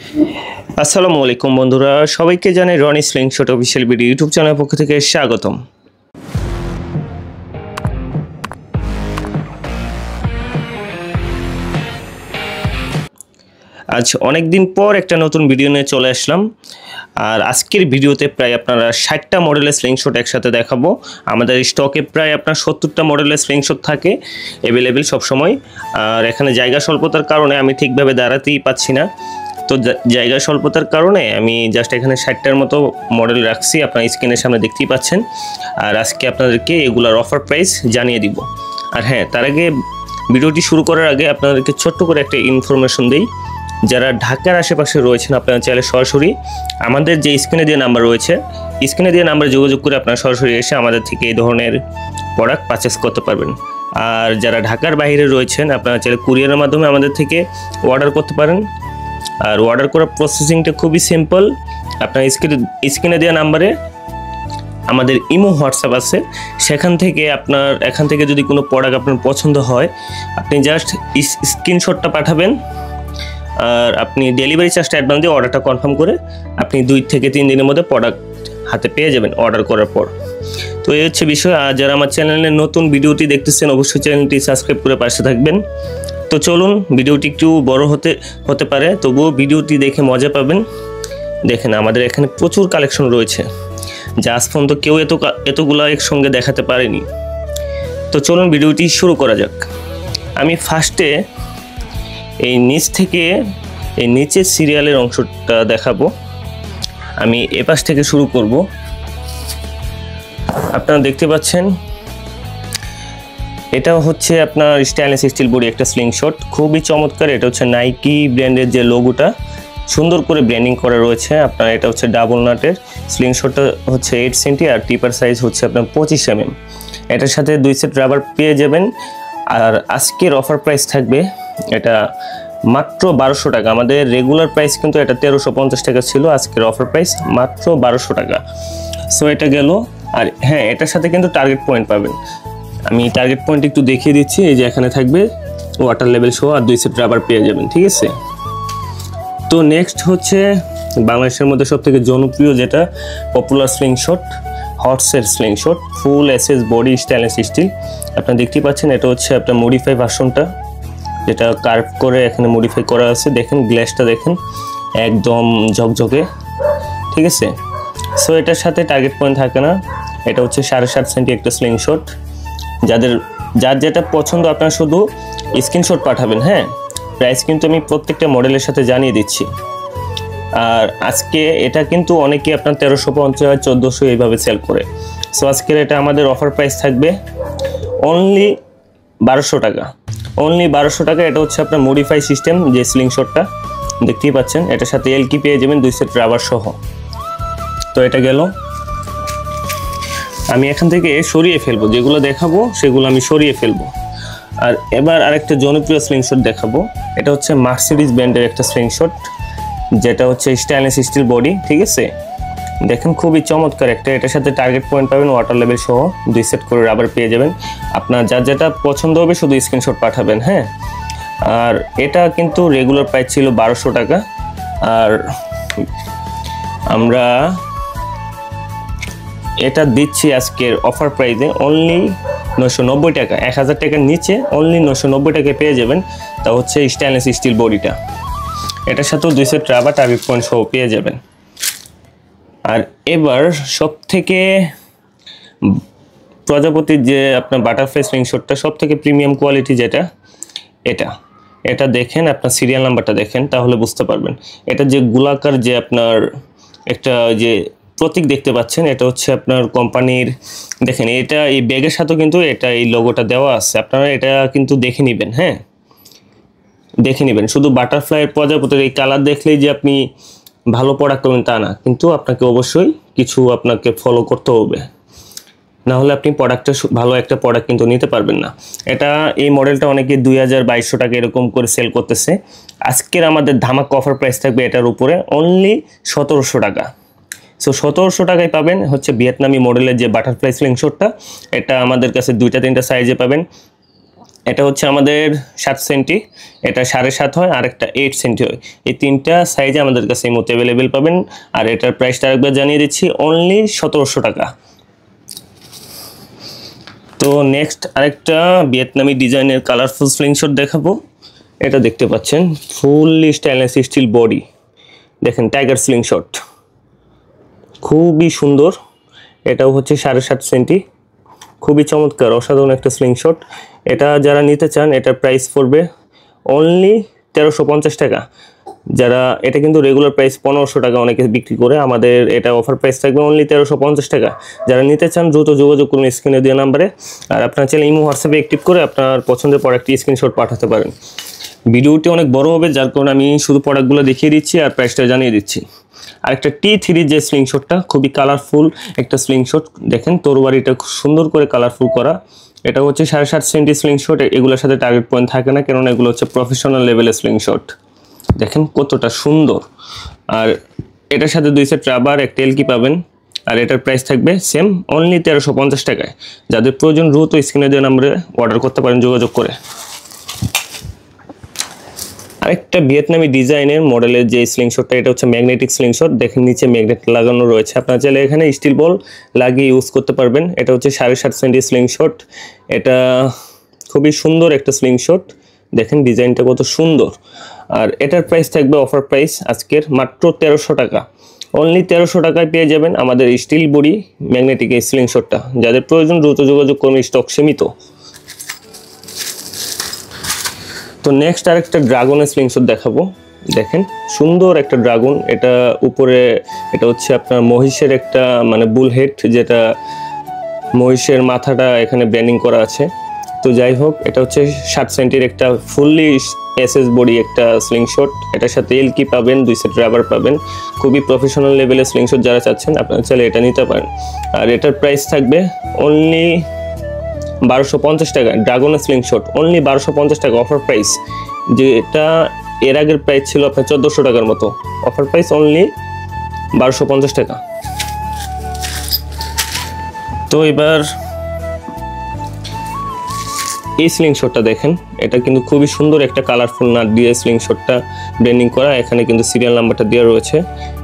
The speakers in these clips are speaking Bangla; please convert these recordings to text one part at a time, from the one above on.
আসসালামু আলাইকুম বন্ধুরা, সবাইকে জানাই Rony slingshot official video YouTube চ্যানেলের পক্ষ থেকে স্বাগতম। আজ অনেক দিন পর একটা নতুন ভিডিও নিয়ে চলে আসলাম। আর আজকের ভিডিওতে প্রায় আপনারা 60টা মডেলের স্লিংশট একসাথে দেখাবো। আমাদের স্টকে প্রায় আপনার 70টা মডেলের স্লিংশট থাকে অ্যাভেলেবেল সবসময়। আর এখানে জায়গা স্বল্পতার কারণে আমি ঠিকভাবে দাঁড়াতেই পাচ্ছি না, তো জায়গা স্বল্পতার কারণে আমি জাস্ট এখানে 60টার মতো মডেল রাখছি, আপনার স্ক্রিনের সামনে দেখতেই পাচ্ছেন। আর আজকে আপনাদেরকে এগুলার অফার প্রাইস জানিয়ে দিব। আর হ্যাঁ, তার আগে ভিডিওটি শুরু করার আগে আপনাদেরকে ছোট্ট করে একটা ইনফরমেশন দিই। যারা ঢাকার আশেপাশে রয়েছেন আপনারা চাইলে সরাসরি আমাদের যে স্ক্রিনে দিয়ে নাম্বার রয়েছে, স্ক্রিনে দিয়ে নাম্বারে যোগাযোগ করে আপনারা সরাসরি এসে আমাদের থেকে এই ধরনের প্রোডাক্ট পারচেস করতে পারবেন। আর যারা ঢাকার বাইরে রয়েছেন আপনারা চাইলে কুরিয়ারের মাধ্যমে আমাদের থেকে অর্ডার করতে পারেন। আর অর্ডার করার প্রসেসিংটা খুবই সিম্পল। আপনার স্ক্রিনে দেওয়া নাম্বারে আমাদের ইমো হোয়াটসঅ্যাপ আছে, সেখান থেকে যদি কোনো প্রোডাক্ট আপনার পছন্দ হয় আপনি জাস্ট স্ক্রিনশটটা পাঠাবেন। আর আপনি ডেলিভারি চার্জটা অ্যাডভান্স দিয়ে অর্ডারটা কনফার্ম করে আপনি 2 থেকে 3 দিনের মধ্যে প্রোডাক্ট হাতে পেয়ে যাবেন অর্ডার করার পর। তো এই হচ্ছে বিষয়। আর যারা আমার চ্যানেলে নতুন ভিডিওটি দেখতেছেন অবশ্যই চ্যানেলটি সাবস্ক্রাইব করে পাশে থাকবেন। তো চলুন, ভিডিওটি একটু বড় হতে পারে, তবুও ভিডিওটি দেখে মজা পাবেন। দেখেন আমাদের এখানে প্রচুর কালেকশন রয়েছে, যা আজ পর্যন্ত কেউ এতগুলো একসঙ্গে দেখাতে পারেনি। তো চলুন ভিডিওটি শুরু করা যাক। আমি ফার্স্টে এই নিচের সিরিয়ালের অংশটা দেখাবো। আমি এপাশ থেকে শুরু করব। আপনারা দেখতে পাচ্ছেন এটা হচ্ছে আপনার স্টেনলেস স্টিল বডি একটা স্লিংশট, খুবই চমৎকার। এটা হচ্ছে নাইকি ব্র্যান্ডের যে লোগোটা সুন্দর করে ব্র্যান্ডিং করা রয়েছে। আপনার এটা হচ্ছে ডাবল নাটের স্লিংশটটা হচ্ছে 8 সেন্টি আর টিপার সাইজ হচ্ছে আপনার 25 mm। এটার সাথে 2 সেট রাবার পেয়ে যাবেন। আর আজকের অফার প্রাইস থাকবে এটা মাত্র 1200 টাকা। আমাদের রেগুলার প্রাইস কিন্তু এটা 1350 টাকা ছিল, আজকের অফার প্রাইস মাত্র 1200 টাকা। সো এটা গেল। আর হ্যাঁ, এটার সাথে কিন্তু টার্গেট পয়েন্ট পাবেন। আমি টার্গেট পয়েন্ট একটু দেখিয়ে দিচ্ছি। এই যে এখানে থাকবে ওয়াটার লেভেল সহ আর 2 সেট রাবার পেয়ে যাবেন, ঠিক আছে। তো নেক্সট হচ্ছে বাংলাদেশের মধ্যে সবথেকে জনপ্রিয় যেটা পপুলার স্লিংশট, হর্সের slingshot, full SS body stainless steel. আপনারা দেখতেই পাচ্ছেন এটা হচ্ছে আপনার মডিফাই ভার্সনটা, যেটা কার্ভ করে এখানে মডিফাই করা আছে। দেখেন গ্লাসটা দেখেন একদম ঝকঝকে, ঠিক আছে। সো এটার সাথে টার্গেট পয়েন্ট থাকে না। এটা হচ্ছে 7.5 সেন্টি একটা স্লিংশট। যার যেটা পছন্দ আপনারা শুধু স্ক্রিনশট পাঠাবেন। হ্যাঁ, প্রাইস কিন্তু আমি প্রত্যেকটা মডেলের সাথে জানিয়ে দিচ্ছি। আর আজকে এটা কিন্তু অনেকেই আপনার 1350 1400 এইভাবে সেল করে। সো আজকের এটা আমাদের অফার প্রাইস থাকবে অনলি 1200 টাকা। অনলি 1200 টাকা। এটা হচ্ছে আপনার মডিফাই সিস্টেম যে স্লিংশটটা দেখতেই পাচ্ছেন, এটার সাথে এলকি পেয়ে যাবেন 2 সেট রাবার সহ। তো এটা গেল। আমি এখান থেকে সরিয়ে ফেলবো, যেগুলো দেখাবো সেগুলো আমি সরিয়ে ফেলবো। আর এবার আরেকটা জনপ্রিয় স্লিংশট দেখাবো। এটা হচ্ছে মার্সিডিজ ব্র্যান্ডের একটা স্লিংশট, যেটা হচ্ছে স্টেনলেস স্টিল বডি, ঠিক আছে। দেখেন খুবই চমৎকার একটা। এটার সাথে টার্গেট পয়েন্ট পাবেন ওয়াটার লেভেল সহ, 2 সেট করে রাবার পেয়ে যাবেন। আপনার যার যেটা পছন্দ হবে শুধু স্ক্রিনশট পাঠাবেন। হ্যাঁ, আর এটা কিন্তু রেগুলার প্রাইস ছিল 1200 টাকা। আর আমরা এটা দিচ্ছি আজকের অফার প্রাইসে অনলি 990 টাকা। 1000 টাকার নিচে অনলি 990 টাকায় পেয়ে যাবেন। তা হচ্ছে স্টেনলেস স্টিল বডিটা, এটার সাথেও 2 সেট রাবার টার্গেট পয়েন্ট সহ পেয়ে যাবেন। আর এবার সব থেকে প্রজাপতির যে আপনার বাটারফ্লাই স্লিংশটটা সব থেকে প্রিমিয়াম কোয়ালিটি যেটা, এটা দেখেন, আপনার সিরিয়াল নাম্বারটা দেখেন তাহলে বুঝতে পারবেন। এটা যে গোলাকার যে আপনার একটা যে প্রতীক দেখতে পাচ্ছেন, এটা হচ্ছে আপনার কোম্পানির। দেখেন এটা এই ব্যাগের সাথেও কিন্তু এটা এই লোগোটা দেওয়া আছে, আপনারা এটা কিন্তু দেখে নেবেন। হ্যাঁ, দেখে নেবেন। শুধু বাটারফ্লাইয়ের প্রজাপতির এই কালার দেখলেই যে আপনি ভালো প্রোডাক্ট পাবেন তা না, কিন্তু আপনাকে অবশ্যই কিছু আপনাকে ফলো করতে হবে, না হলে আপনি ভালো একটা প্রোডাক্ট কিন্তু নিতে পারবেন না। এটা এই মডেলটা অনেকে 2200 টাকা এরকম করে সেল করতেছে। আজকের আমাদের ধামাকা অফার প্রাইস থাকবে এটার উপরে অনলি 1700 টাকা। সো 1700 টাকায় পাবেন হচ্ছে ভিয়েতনামি মডেলের যে বাটারফ্লাই স্লিংশটটা। এটা আমাদের কাছে 2টা 3টা সাইজে পাবেন। এটা হচ্ছে আমাদের 7 সেন্টি, এটা 7.5 হয়, আর একটা 8 সেন্টি হয়। এই তিনটা সাইজে আমাদের কাছে এই মতো অ্যাভেলেবেল পাবেন। আর এটার প্রাইসটা আরেকবার জানিয়ে দিচ্ছি, অনলি 1700 টাকা। তো নেক্সট আরেকটা ভিয়েতনামি ডিজাইনের কালারফুল স্লিংশট দেখাবো। এটা দেখতে পাচ্ছেন ফুললি স্টেনলেস স্টিল বডি, দেখেন টাইগার স্লিংশট, খুবই সুন্দর। এটাও হচ্ছে 7.5 সেন্টি, খুবই চমৎকার অসাধারণ একটা স্লিংশট। এটা যারা নিতে চান এটার প্রাইস পড়বে অনলি 1350 টাকা। যারা এটা কিন্তু রেগুলার প্রাইস 1500 টাকা অনেকে বিক্রি করে, আমাদের এটা অফার প্রাইস থাকবে অনলি 1350 টাকা। যারা নিতে চান দ্রুত যোগাযোগ করুন স্ক্রিনে দেওয়া নাম্বারে। আর আপনার চাইলে ইমো হোয়াটসঅ্যাপে অ্যাক্টিভ করে আপনার পছন্দের প্রোডাক্টটি স্ক্রিনশট পাঠাতে পারেন। ভিডিওটি অনেক বড় হবে, যার কারণে আমি শুধু প্রোডাক্টগুলো দেখিয়ে দিচ্ছি আর প্রাইসটা জানিয়ে দিচ্ছি। আর একটা T3 যে স্লিংশটটা, খুবই কালারফুল একটা স্লিংশট, দেখেন তরবারিটা খুব সুন্দর করে কালারফুল করা। এটা হচ্ছে 7.5 সেন্টি স্লিংশট। এগুলোর সাথে টার্গেট পয়েন্ট থাকে না, কেননা এগুলো হচ্ছে প্রফেশনাল লেভেলের স্লিংশট। দেখেন কতটা সুন্দর। আর এটার সাথে 2 সেট রাবার, একটা এলকি পাবেন। আর এটার প্রাইস থাকবে সেম অনলি 1350 টাকায়। যাদের প্রয়োজন দ্রুত স্ক্রিনে দেওয়া নম্বরে অর্ডার করতে পারেন যোগাযোগ করে। আরেকটা ভিয়েতনামি ডিজাইনের মডেলের যে স্লিংশটটা, এটা হচ্ছে ম্যাগনেটিক স্লিংশট। দেখেন নিচে ম্যাগনেট লাগানো রয়েছে, আপনারা চাইলে এখানে স্টিল বল লাগিয়ে ইউজ করতে পারবেন। এটা হচ্ছে 7.5 সেন্টি স্লিংশট। এটা খুবই সুন্দর একটা স্লিংশট, দেখেন ডিজাইনটা কত সুন্দর। আর এটার প্রাইস থাকবে অফার প্রাইস আজকের মাত্র 1300 টাকা। অনলি 1300 টাকায় পেয়ে যাবেন আমাদের স্টিল বডি ম্যাগনেটিক এই স্লিংশটটা। যাদের প্রয়োজন দ্রুত যোগাযোগ করুন, স্টক সীমিত। তো নেক্সট আরেকটা ড্রাগনের স্লিংশট দেখাবো। দেখেন সুন্দর একটা ড্রাগন, এটা উপরে এটা হচ্ছে আপনার মহিষের একটা মানে বুল হেড, যেটা মহিষের মাথাটা এখানে ব্র্যান্ডিং করা আছে। তো যাই হোক, এটা হচ্ছে 7 সেন্টির একটা ফুললি এসএস বডি একটা স্লিংশট। এটার সাথে এলকি পাবেন, 2 সেট রাবার পাবেন। খুবই প্রফেশনাল লেভেলের স্লিংশট যারা চাচ্ছেন আপনারা চাইলে এটা নিতে পারেন। আর এটার প্রাইস থাকবে অনলি 1250 টাকা। ড্রাগনের স্লিংশট অনলি 1250 টাকা অফার প্রাইস, যেটা এর আগের প্রাইস ছিল আপনার 1400 টাকার মতো। অফার প্রাইস অনলি 1250 টাকা। তো এবার এই স্লিংশটটা দেখেন, এটা কিন্তু খুবই সুন্দর একটা কালারফুল নাট দিয়ে স্লিংশটটা ব্র্যান্ডিং করা। এখানে কিন্তু সিরিয়াল নাম্বারটা দেওয়া রয়েছে।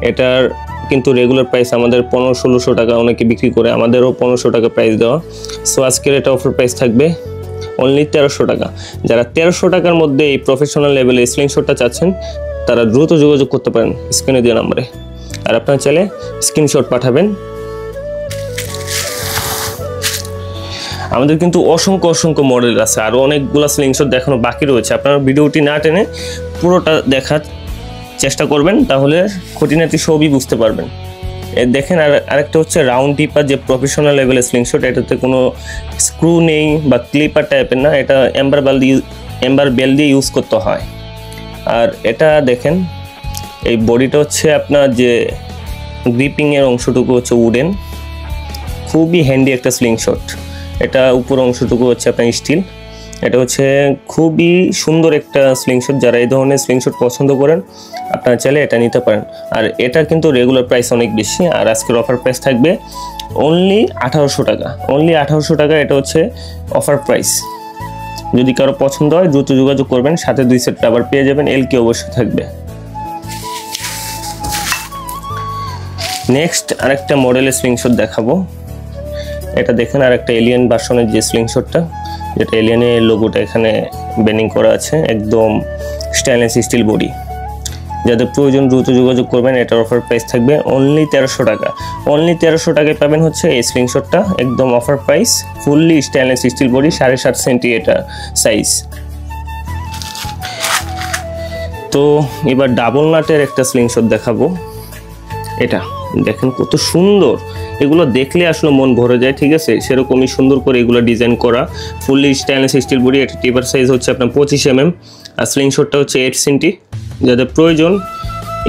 এটার কিন্তু রেগুলার প্রাইস আমাদের 1500-1600 টাকা অনেকে বিক্রি করে, আমাদেরও 1500 টাকা প্রাইস দেওয়া। সো আজকের এটা অফার প্রাইস থাকবে অনলি 1300 টাকা। যারা 1300 টাকার মধ্যে এই প্রফেশনাল লেভেলে স্লিংশটটা চাচ্ছেন তারা দ্রুত যোগাযোগ করতে পারেন স্ক্রিনে দেওয়া নাম্বারে। আর আপনারা চাইলে স্ক্রিনশট পাঠাবেন। আমাদের কিন্তু অসংখ্য মডেল আছে, আরও অনেকগুলো স্লিংশট দেখানো বাকি রয়েছে। আপনারা ভিডিওটি না টেনে পুরোটা দেখার চেষ্টা করবেন, তাহলে খুঁটিনাটি সবই বুঝতে পারবেন। দেখেন আরেকটা হচ্ছে রাউন্ড টিপার যে প্রফেশনাল লেভেলের স্লিংশট। এটাতে কোনো স্ক্রু নেই বা ক্লিপার টাইপের না, এটা এম্বার বেল দিয়ে ইউজ করতে হয়। আর এটা দেখেন এই বডিটা হচ্ছে আপনার যে গ্রিপিংয়ের অংশটুকু হচ্ছে উডেন, খুবই হ্যান্ডি একটা স্লিংশট। এটা উপর অংশটুকু হচ্ছে আপনার স্টিল। এটা হচ্ছে খুবই সুন্দর একটা স্লিংশট। যারা এই ধরনের স্লিংশট পছন্দ করেন আপনারা চাইলে এটা নিতে পারেন। আর এটা কিন্তু রেগুলার প্রাইস অনেক বেশি, আর আজকের অফার প্রাইস থাকবে অনলি 1800 টাকা। অনলি 1800 টাকা, এটা হচ্ছে অফার প্রাইস। যদি কারো পছন্দ হয় দ্রুত যোগাযোগ করবেন, সাথে 2 সেট রাবার পেয়ে যাবেন, এলকি অবশ্যই থাকবে। নেক্সট আরেকটা মডেলের স্লিংশট দেখাবো। এটা দেখেন আরেকটা এলিয়ান ভার্সনের যে স্লিংশটটা, যেটা এলিয়ানের লোগোটা এখানে ব্যানিং করা আছে, একদম স্টেনলেস স্টিল বডি। যাদের প্রয়োজন দ্রুত যোগাযোগ করবেন। এটার অফার প্রাইস থাকবে অনলি 1300 টাকা। অনলি 1300 টাকায় পাবেন হচ্ছে এই স্লিংশটটা, একদম offer price, fully stainless steel body, 7.5 centi এটা সাইজ। তো এবার ডাবল নাটের একটা স্লিংশট দেখাবো। এটা দেখেন কত সুন্দর, এগুলো দেখলে আসলে মন ভরে যায়, ঠিক আছে? সেরকমই সুন্দর করে এগুলো ডিজাইন করা, ফুললি স্টেনলেস স্টিল বডি। এটা টিপার সাইজ হচ্ছে আপনার 25 mm, আর স্লিংশটটা হচ্ছে 8 সেন্টি। যাদের প্রয়োজন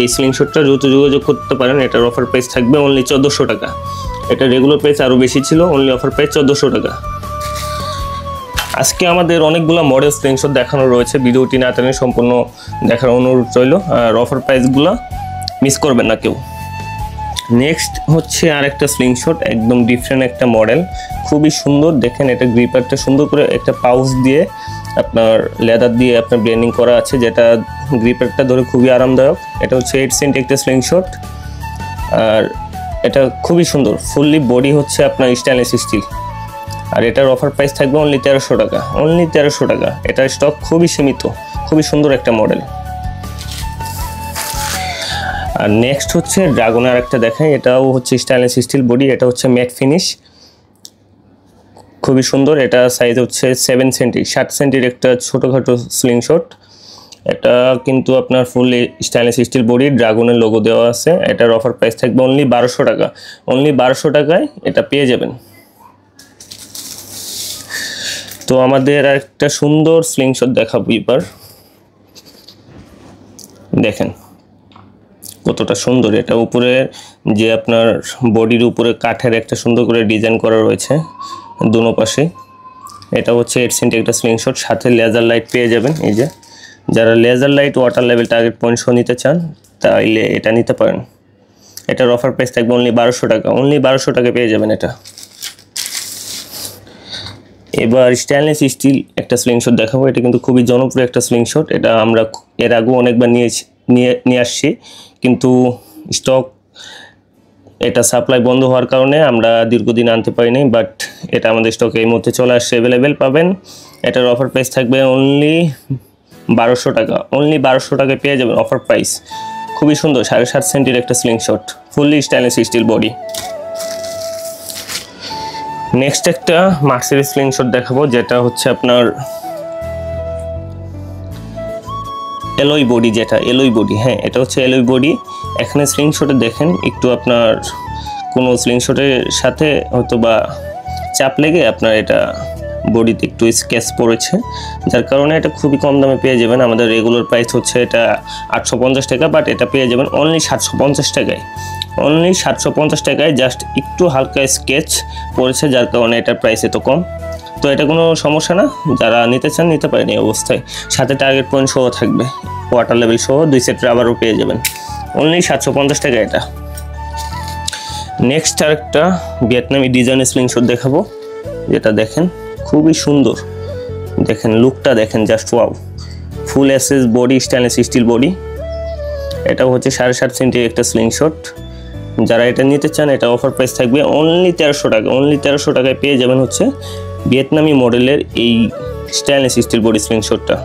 এই স্লিংশটটা দ্রুত যোগাযোগ করতে পারেন। এটার অফার প্রাইস থাকবে অনলি 1400 টাকা। এটা রেগুলার প্রাইস আরও বেশি ছিল, অনলি অফার প্রাইস 1400 টাকা। আজকে আমাদের অনেকগুলো মডেল স্লিংশট দেখানো রয়েছে, ভিডিওটি না টেনে সম্পূর্ণ দেখার অনুরোধ রইল। আর অফার প্রাইসগুলো মিস করবেন না কেউ। নেক্সট হচ্ছে আরেকটা স্লিংশট, একদম ডিফারেন্ট একটা মডেল, খুবই সুন্দর। দেখেন এটা গ্রিপারটা সুন্দর করে একটা পাউচ দিয়ে আপনার লেদার দিয়ে আপনার ব্লেন্ডিং করা আছে, যেটা গ্রিপারটা ধরে খুবই আরামদায়ক। এটা হচ্ছে 8 সেন্টি একটা স্লিংশট, আর এটা খুবই সুন্দর। ফুললি বডি হচ্ছে আপনার স্টেনলেস স্টিল, আর এটার অফার প্রাইস থাকবে অনলি 1300 টাকা, অনলি 1300 টাকা। এটার স্টক খুবই সীমিত, খুবই সুন্দর একটা মডেল। আর নেক্সট হচ্ছে ড্রাগনের একটা দেখাই, এটাও হচ্ছে স্টেনলেস স্টিল বডি, এটা হচ্ছে ম্যাট ফিনিশ, খুবই সুন্দর। এটা সাইজ হচ্ছে 7 সেন্টি, 60 সেন্টির একটা ছোটোখাটো স্লিংশট। এটা কিন্তু আপনার ফুললি স্টেনলেস স্টিল বডি, ড্রাগনের লোগো দেওয়া আছে। এটার অফার প্রাইস থাকবে অনলি 1200 টাকা, অনলি 1200 টাকায় এটা পেয়ে যাবেন। তো আমাদের একটা সুন্দর স্লিংশট দেখাবো এবার, দেখেন কতটা সুন্দর। এটা উপরে যে আপনার বডির উপরে কাঠের একটা সুন্দর করে ডিজাইন করা রয়েছে দুনো পাশে। এটা হচ্ছে 8 সেন্টি একটা স্লিংশট, সাথে লেজার লাইট পেয়ে যাবেন। এই যে যারা laser light water level target point show নিতে চান তাইলে এটা নিতে পারেন। এটার অফার প্রাইস থাকবে অনলি 1200 টাকা, অনলি 1200 টাকা পেয়ে যাবেন এটা। এবার স্টেনলেস স্টিল একটা স্লিংশট দেখাবো, এটা কিন্তু খুবই জনপ্রিয় একটা স্লিংশট। এটা আমরা এর আগেও অনেকবার নিয়ে আসছি, কিন্তু স্টক এটা সাপ্লাই বন্ধ হওয়ার কারণে আমরা দীর্ঘদিন আনতে পারিনি, বাট এটা আমাদের স্টকে এই মুহূর্তে চলে আসছে, অ্যাভেলেবেল পাবেন। এটার অফার প্রাইস থাকবে অনলি 1200 টাকা, অনলি 1200 টাকায় পেয়ে যাবেন অফার প্রাইস। খুবই সুন্দর 7.5 সেন্টির একটা slingshot, fully stainless steel body. Next একটা মার্সের স্লিংশট দেখাবো, যেটা হচ্ছে আপনার এলই বডি, যেটা এলই বডি, হ্যাঁ এটা হচ্ছে এলই বডি। এখানে স্লিংশটে দেখেন একটু আপনার কোনো স্লিংশটের সাথে হয়তো বা চাপ লেগে আপনার এটা বডিতে একটু স্কেচ পড়েছে, যার কারণে এটা খুবই কম দামে পেয়ে যাবেন। আমাদের রেগুলার প্রাইস হচ্ছে এটা 850 টাকা, বাট এটা পেয়ে যাবেন অনলি 750 টাকায়, অনলি 750 টাকায়। জাস্ট একটু হালকা স্কেচ পড়েছে, যার কারণে এটার প্রাইস এত কম। তো এটা কোনো সমস্যা না, যারা নিতে চান নিতে পারেন এই অবস্থায়। সাথে টার্গেট পয়েন্ট সহ থাকবে, ওয়াটার লেভেল সহ 2 সেট রাবারও পেয়ে যাবেন, অনলি 750 টাকা এটা। নেক্সট আরেকটা ভিয়েতনামি ডিজাইনের স্লিংশট দেখাবো, যেটা দেখেন খুবই সুন্দর। দেখেন লুকটা দেখেন, জাস্ট ওয়াও। ফুল SS body, stainless steel body. এটা হচ্ছে 7.5 সেন্টির একটা স্লিংশট। যারা এটা নিতে চান এটা অফার প্রাইস থাকবে অনলি 1300 টাকা, অনলি 1300 টাকায় পেয়ে যাবেন হচ্ছে ভিয়েতনামি মডেলের এই স্টেনলেস স্টিল বডি স্লিংশটটা।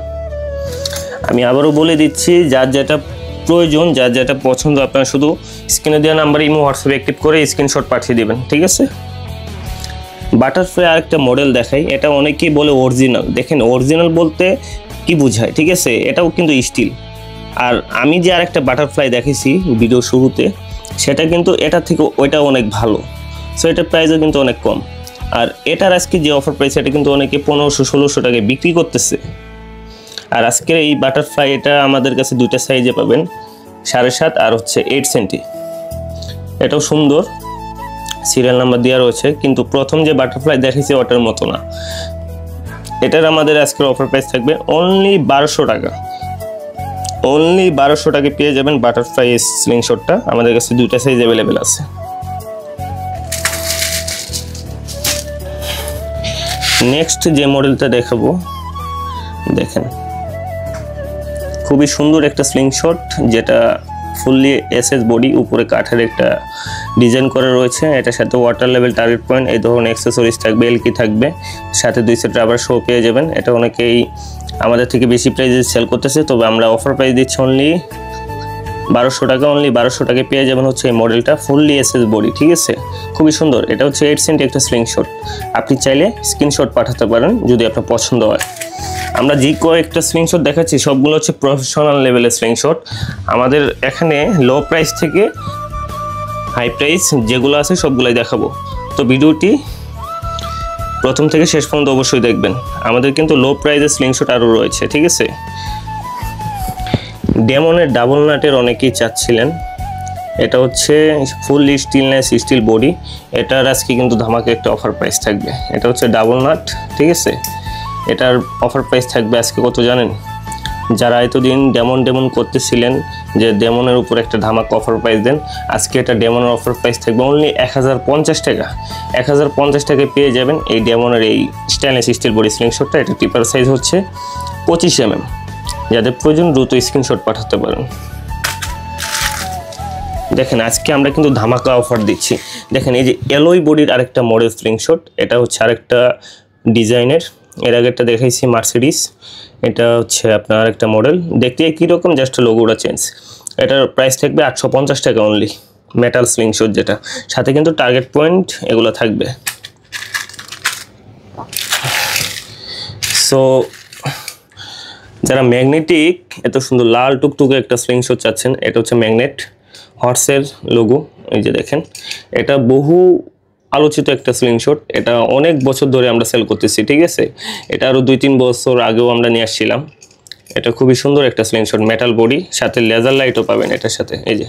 আমি আবারও বলে দিচ্ছি, যার যেটা প্রয়োজন, যার যেটা পছন্দ, আপনারা শুধু স্ক্রিনে দেওয়া নাম্বারে ইমো হোয়াটসঅ্যাপে অ্যাক্টিভ করে স্ক্রিনশট পাঠিয়ে দেবেন, ঠিক আছে। বাটারফ্লাই আরেকটা মডেল দেখাই, এটা অনেকেই বলে অরিজিনাল। দেখেন অরিজিনাল বলতে কি বোঝায়, ঠিক আছে, এটাও কিন্তু স্টিল। আর আমি যে আরেকটা বাটারফ্লাই দেখেছি ভিডিও শুরুতে, সেটা কিন্তু এটা থেকে ওইটা অনেক ভালো। সো এটার প্রাইসও কিন্তু অনেক কম। আর এটার আজকে যে অফার প্রাইস, এটা কিন্তু অনেকে 1500-1600 টাকায় বিক্রি করতেছে। আর আজকের এই বাটারফ্লাই এটা আমাদের কাছে দুইটা সাইজে পাবেন, 7.5 আর হচ্ছে 8 সেন্টি। এটাও সুন্দর, সিরিয়াল নাম্বার দেওয়া রয়েছে, কিন্তু প্রথম যে বাটারফ্লাই দেখেছি ওটার মতো না। এটার আমাদের আজকের অফার প্রাইস থাকবে অনলি 1200 টাকা, অনলি 1200 টাকায় পেয়ে যাবেন বাটারফ্লাই স্লিংশটটা। আমাদের কাছে দুইটা সাইজ অ্যাভেলেবেল আছে। নেক্সট যে মডেলটা দেখাবো, দেখেন খুবই সুন্দর একটা স্লিংশট, যেটা ফুললি এসএস বডি, উপরে কাঠের একটা ডিজাইন করা রয়েছে। এটার সাথে ওয়াটার লেভেল টার্গেট পয়েন্ট এই ধরনের অ্যাক্সেসরিজ থাকবে, এলকি থাকবে, সাথে 2 সেট রাবার শো পেয়ে যাবেন। এটা অনেকেই আমাদের থেকে বেশি প্রাইসে সেল করতেছে, তবে আমরা অফার প্রাইস দিচ্ছি অনলি 1200 টাকা, অনলি 1200 টাকায় পেয়ে যাবেন হচ্ছে এই মডেলটা, ফুললি এসএস বডি, ঠিক আছে, খুবই সুন্দর। এটা হচ্ছে 8 সেন্টি একটা স্লিংশট। আপনি চাইলে স্ক্রিনশট পাঠাতে পারেন যদি আপনার পছন্দ হয়। আমরা যে কয়েকটা স্লিংশট দেখাচ্ছি সবগুলো হচ্ছে প্রফেশনাল লেভেলের স্লিংশট। আমাদের এখানে লো প্রাইস থেকে হাই প্রাইস যেগুলো আছে সবগুলাই দেখাবো। তো ভিডিওটি প্রথম থেকে শেষ পর্যন্ত অবশ্যই দেখবেন। আমাদের কিন্তু লো প্রাইসের স্লিংশট আরও রয়েছে, ঠিক আছে। ডেমনের ডাবল নাটের অনেকেই চাচ্ছিলেন, এটা হচ্ছে ফুললি স্টেনলেস স্টিল বডি। এটার আজকে কিন্তু ধামাকে একটা অফার প্রাইস থাকবে। এটা হচ্ছে ডাবল নাট, ঠিক আছে। এটার অফার প্রাইস থাকবে আজকে কত জানেন? যারা এতদিন ডেমন করতেছিলেন যে ডেমনের উপর একটা ধামাকা অফার প্রাইস দেন, আজকে এটা ডেমনের অফার প্রাইস থাকবে অনলি 1050 টাকা। 1050 টাকায় পেয়ে যাবেন এই ডেমনের এই স্টেনলেস স্টিল বডি স্লিংশটটা। এটা টিপার সাইজ হচ্ছে 25 mm। যাদের প্রয়োজন দ্রুত স্ক্রিনশট পাঠাতে পারেন। দেখেন আজকে আমরা কিন্তু ধামাকা অফার দিচ্ছি। দেখেন এই যে অ্যালয় বডির আরেকটা মডেল স্লিংশট, এটা হচ্ছে আরেকটা ডিজাইনের। এর আগে একটা দেখাইছি মার্সিডিস, এটা হচ্ছে আপনার আরেকটা মডেল, দেখতে একই রকম, জাস্ট লোগোটা চেঞ্জ। এটার প্রাইস থাকবে 850 টাকা অনলি, মেটাল স্লিংশট যেটা, সাথে কিন্তু টার্গেট পয়েন্ট এগুলো থাকবে। সো যারা ম্যাগনেটিক এত সুন্দর লাল টুকটুকে একটা স্লিংশট চাচ্ছেন, এটা হচ্ছে ম্যাগনেট হর্সের লোগো, এই যে দেখেন, এটা বহু আলোচিত একটা স্লিংশট। এটা অনেক বছর ধরে আমরা সেল করতেছি, ঠিক আছে। এটা আরও 2-3 বছর আগেও আমরা নিয়ে আসছিলাম। এটা খুবই সুন্দর একটা স্লিংশট, মেটাল বডি, সাথে লেজার লাইটও পাবেন এটার সাথে, এই যে।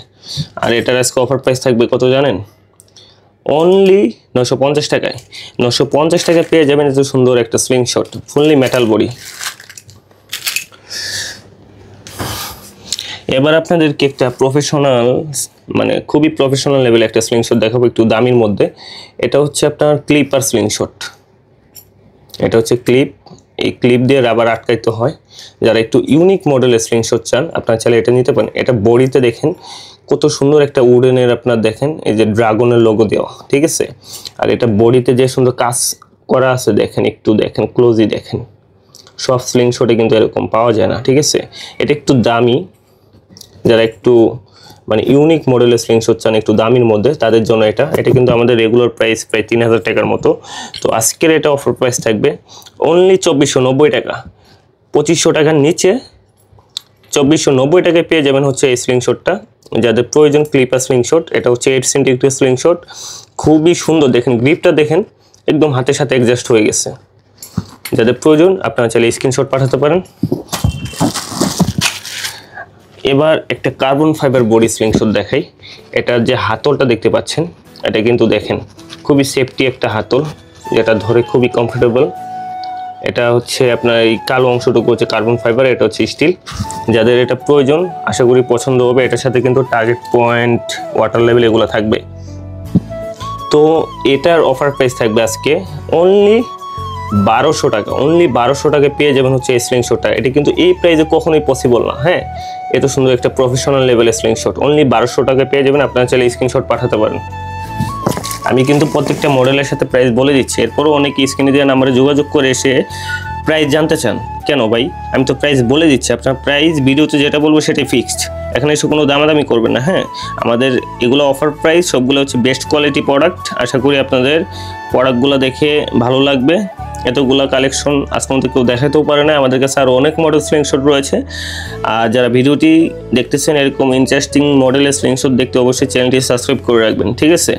আর এটার আজকে অফার প্রাইস থাকবে কত জানেন? অনলি 950 টাকায়। 950 টাকায় পেয়ে যাবেন এত সুন্দর একটা স্লিংশট, ফুললি মেটাল বডি। এবার আপনাদেরকে একটা প্রফেশনাল, মানে খুবই প্রফেশনাল লেভেল একটা স্লিংশট দেখাবো, একটু দামির মধ্যে। এটা হচ্ছে আপনার ক্লিপার স্লিংশট। এটা হচ্ছে ক্লিপ, এই ক্লিপ দিয়ে রাবার আটকাইতে হয়। যারা একটু ইউনিক মডেলের স্লিংশট চান, আপনার চাইলে এটা নিতে পারেন। এটা বডিতে দেখেন কত সুন্দর একটা উডেনের, আপনার দেখেন এই যে ড্রাগনের লোগো দেওয়া, ঠিক আছে। আর এটা বডিতে যে সুন্দর কাজ করা আছে দেখেন, একটু দেখেন ক্লোজই দেখেন। সব স্লিংশটে কিন্তু এরকম পাওয়া যায় না, ঠিক আছে। এটা একটু দামি, যারা একটু মানে ইউনিক মডেলের স্লিংশট চান একটু দামির মধ্যে, তাদের জন্য এটা কিন্তু আমাদের রেগুলার প্রাইস প্রায় 3000 টাকার মতো। তো আজকের এটা অফার প্রাইস থাকবে অনলি 2490 টাকা। 2500 টাকার নিচে 2490 টাকায় পেয়ে যাবেন হচ্ছে এই স্লিংশটটা। যাদের প্রয়োজন ক্লিপার স্লিংশট, এটা হচ্ছে 8 সেন্টিমিটার স্লিংশট, খুবই সুন্দর। দেখেন গ্রিপটা দেখেন, একদম হাতের সাথে অ্যাডজাস্ট হয়ে গেছে। যাদের প্রয়োজন আপনারা চাইলে স্ক্রিনশট পাঠাতে পারেন। এবার একটা কার্বন ফাইবার বডি স্লিংশট দেখাই। এটার যে হাতলটা দেখতে পাচ্ছেন, এটা কিন্তু দেখেন খুবই সেফটি একটা হাতল, যেটা ধরে খুবই কমফোর্টেবল। এটা হচ্ছে আপনার এই কালো অংশটুকু হচ্ছে কার্বন ফাইবার, এটা হচ্ছে স্টিল। যাদের এটা প্রয়োজন আশা করি পছন্দ হবে। এটার সাথে কিন্তু টার্গেট পয়েন্ট, ওয়াটার লেভেল এগুলো থাকবে। তো এটার অফার প্রাইস থাকবে আজকে অনলি 1200 টাকা। অনলি 1200 টাকায় পেয়ে যাবেন হচ্ছে এই স্লিংশটটা। এটা কিন্তু এই প্রাইসে কখনোই পসিবল না। হ্যাঁ, এত সুন্দর একটা প্রফেশনাল লেভেলের স্লিংশট অনলি 1200 টাকায় পেয়ে যাবেন। আপনারা চাইলে স্ক্রিনশট পাঠাতে পারেন। আমি কিন্তু প্রত্যেকটা মডেলের সাথে প্রাইস বলে দিচ্ছি, এরপরও অনেকে স্ক্রিনে দিয়ে নাম্বারে যোগাযোগ করে এসে প্রাইস জানতে চান। কেন ভাই, আমি তো প্রাইস বলে দিচ্ছি। আপনার প্রাইস ভিডিওতে যেটা বলবো সেটাই ফিক্সড, এখানে এসে কোনো দামাদামি করবেন না। হ্যাঁ, আমাদের এগুলো অফার প্রাইস, সবগুলো হচ্ছে বেস্ট কোয়ালিটি প্রোডাক্ট। আশা করি আপনাদের প্রোডাক্টগুলো দেখে ভালো লাগবে। এতগুলো কালেকশন আজ পর্যন্ত কেউ দেখাতেও পারে না। আমাদের কাছে আরও অনেক মডেল স্লিংশট রয়েছে। আর যারা ভিডিওটি দেখতেছেন এরকম ইন্টারেস্টিং মডেলের স্লিংশট দেখতে অবশ্যই চ্যানেলটি সাবস্ক্রাইব করে রাখবেন, ঠিক আছে।